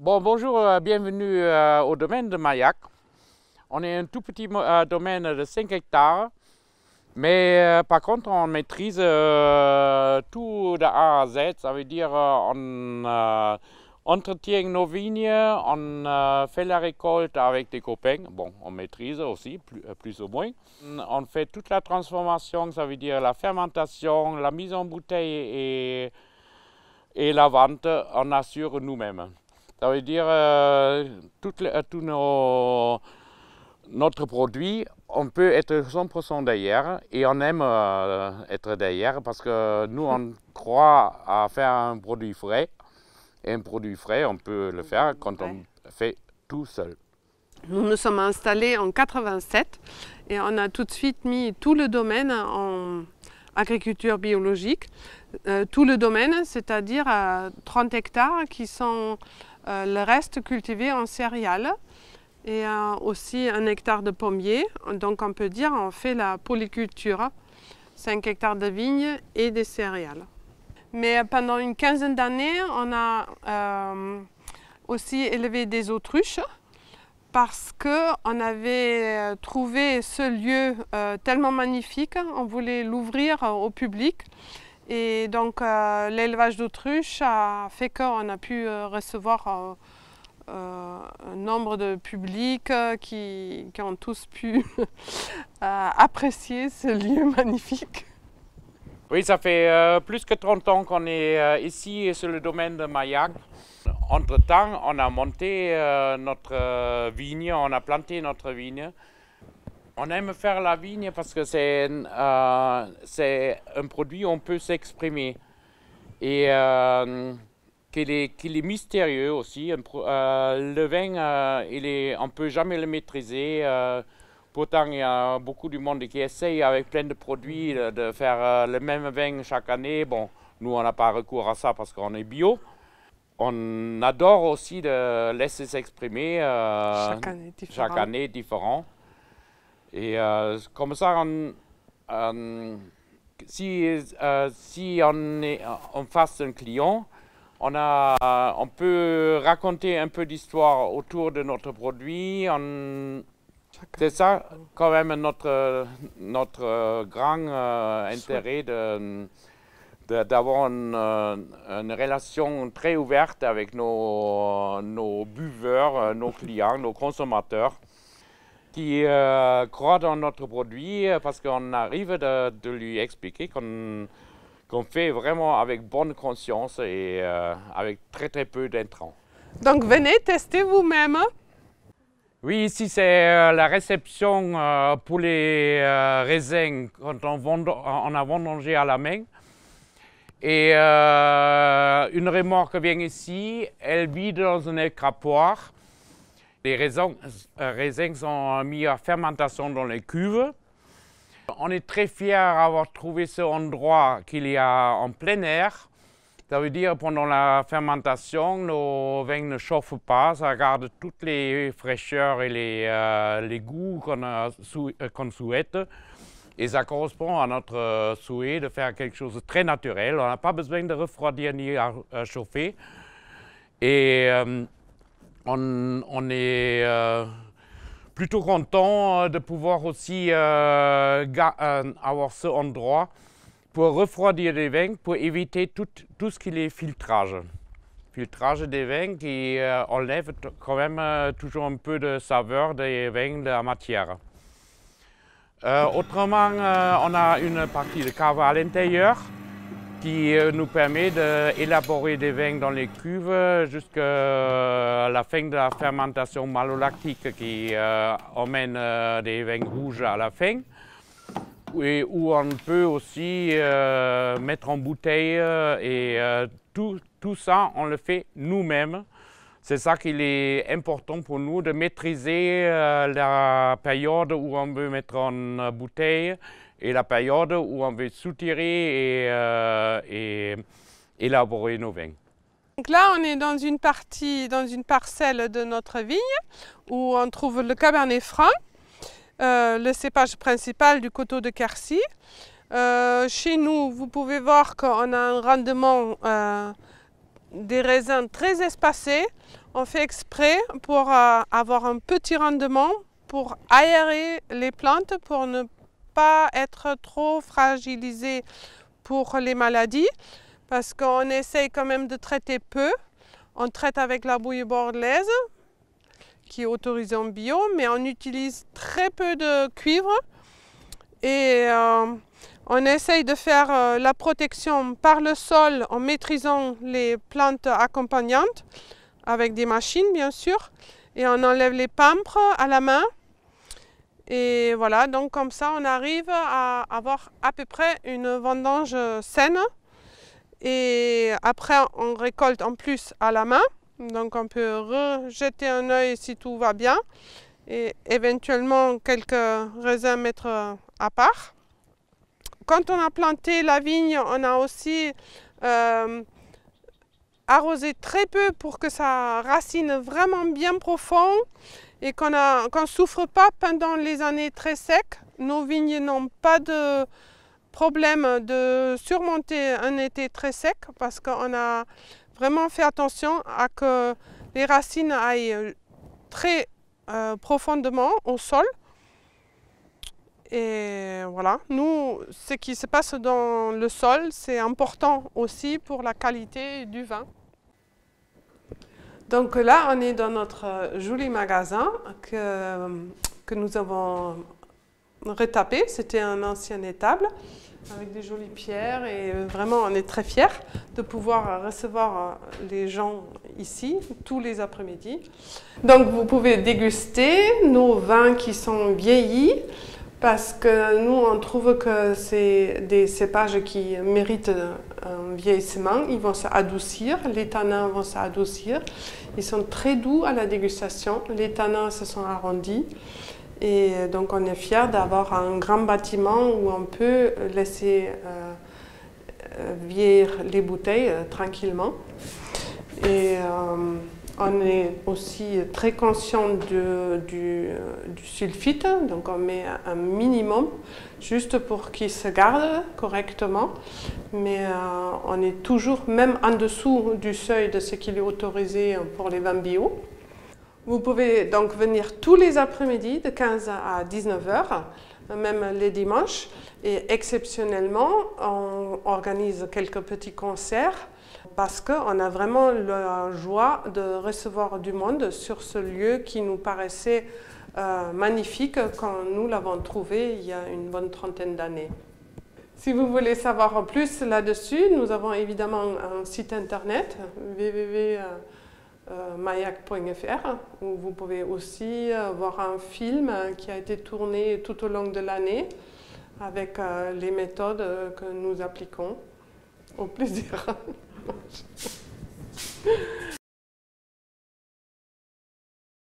Bonjour, bienvenue au domaine de Maillac. On est un tout petit domaine de 5 hectares, mais par contre on maîtrise tout de A à Z. Ça veut dire on entretient nos vignes, on fait la récolte avec des copains. Bon, on maîtrise aussi, plus ou moins. On fait toute la transformation, ça veut dire la fermentation, la mise en bouteille et la vente, on assure nous-mêmes. Ça veut dire tout notre produit, on peut être 100% derrière et on aime être derrière parce que nous on croit à faire un produit frais. Et un produit frais, on peut le faire quand on fait tout seul. Nous nous sommes installés en 87 et on a tout de suite mis tout le domaine en agriculture biologique. Tout le domaine, c'est-à-dire 30 hectares qui sont le reste cultivé en céréales et aussi 1 hectare de pommiers. Donc on peut dire on fait la polyculture, 5 hectares de vignes et des céréales. Mais pendant une quinzaine d'années, on a aussi élevé des autruches parce qu'on avait trouvé ce lieu tellement magnifique, on voulait l'ouvrir au public. Et donc l'élevage d'autruches a fait qu'on a pu recevoir un nombre de publics qui ont tous pu apprécier ce lieu magnifique. Oui, ça fait plus que 30 ans qu'on est ici sur le domaine de Maillac. Entre-temps, on a monté notre vigne, on a planté notre vigne. On aime faire la vigne parce que c'est un produit où on peut s'exprimer et qu'il est mystérieux aussi. Le vin, on ne peut jamais le maîtriser. Pourtant, il y a beaucoup de monde qui essaye avec plein de produits de faire le même vin chaque année. Bon, nous, on n'a pas recours à ça parce qu'on est bio. On adore aussi de laisser s'exprimer chaque année différent. Et comme ça, si on est en face d'un client, on peut raconter un peu d'histoire autour de notre produit. C'est ça quand même notre grand intérêt d'avoir une relation très ouverte avec nos buveurs, nos clients, nos consommateurs qui croient dans notre produit parce qu'on arrive de lui expliquer qu'on fait vraiment avec bonne conscience et avec très très peu d'intrants. Donc venez tester vous-même. Oui, ici c'est la réception pour les raisins quand on a vendangé à la main. Et une remorque vient ici, elle vide dans un écrapoir. Les raisins sont mis à fermentation dans les cuves. On est très fiers d'avoir trouvé ce endroit qu'il y a en plein air. Ça veut dire pendant la fermentation, nos vins ne chauffent pas, ça garde toutes les fraîcheurs et les goûts qu'on souhaite. Et ça correspond à notre souhait de faire quelque chose de très naturel. On n'a pas besoin de refroidir ni à chauffer. Et on est plutôt content de pouvoir aussi avoir ce endroit pour refroidir les vins, pour éviter tout ce qui est filtrage. Filtrage des vins qui enlève quand même toujours un peu de saveur des vins de la matière. Autrement, on a une partie de cave à l'intérieur qui nous permet d'élaborer des vins dans les cuves jusqu'à la fin de la fermentation malolactique qui emmène des vins rouges à la fin. Et où on peut aussi mettre en bouteille et tout ça, on le fait nous-mêmes. C'est ça qu'il est important pour nous, de maîtriser la période où on veut mettre en bouteille et la période où on veut soutirer et élaborer nos vins. Donc là, on est dans une parcelle de notre vigne où on trouve le Cabernet Franc, le cépage principal du coteau de Quercy. Chez nous, vous pouvez voir qu'on a un rendement des raisins très espacés. On fait exprès pour avoir un petit rendement, pour aérer les plantes, pour ne pas être trop fragilisées pour les maladies, parce qu'on essaye quand même de traiter peu. On traite avec la bouillie bordelaise, qui est autorisée en bio, mais on utilise très peu de cuivre et on essaye de faire la protection par le sol en maîtrisant les plantes accompagnantes avec des machines bien sûr, et on enlève les pampres à la main. Et voilà, donc comme ça on arrive à avoir à peu près une vendange saine. Et après on récolte en plus à la main, donc on peut rejeter un œil si tout va bien et éventuellement quelques raisins mettre à part. Quand on a planté la vigne, on a aussi arrosé très peu pour que ça racine vraiment bien profond et qu'on ne souffre pas pendant les années très secs. Nos vignes n'ont pas de problème de surmonter un été très sec parce qu'on a vraiment fait attention à que les racines aillent très profondément au sol. Et voilà, nous, ce qui se passe dans le sol, c'est important aussi pour la qualité du vin. Donc là, on est dans notre joli magasin que nous avons retapé. C'était un ancien étable avec des jolies pierres et vraiment on est très fiers de pouvoir recevoir les gens ici tous les après-midi. Donc vous pouvez déguster nos vins qui sont vieillis parce que nous on trouve que c'est des cépages qui méritent un vieillissement. Ils vont s'adoucir, les tanins vont s'adoucir. Ils sont très doux à la dégustation, les tanins se sont arrondis. Et donc on est fiers d'avoir un grand bâtiment où on peut laisser vieillir les bouteilles tranquillement. Et on est aussi très conscient du sulfite, donc on met un minimum juste pour qu'il se garde correctement. Mais on est toujours même en dessous du seuil de ce qui est autorisé pour les vins bio. Vous pouvez donc venir tous les après-midi de 15 à 19 h, même les dimanches. Et exceptionnellement, on organise quelques petits concerts parce qu'on a vraiment la joie de recevoir du monde sur ce lieu qui nous paraissait magnifique quand nous l'avons trouvé il y a une bonne trentaine d'années. Si vous voulez savoir plus là-dessus, nous avons évidemment un site internet www.maillac.fr où vous pouvez aussi voir un film qui a été tourné tout au long de l'année avec les méthodes que nous appliquons. Au plaisir.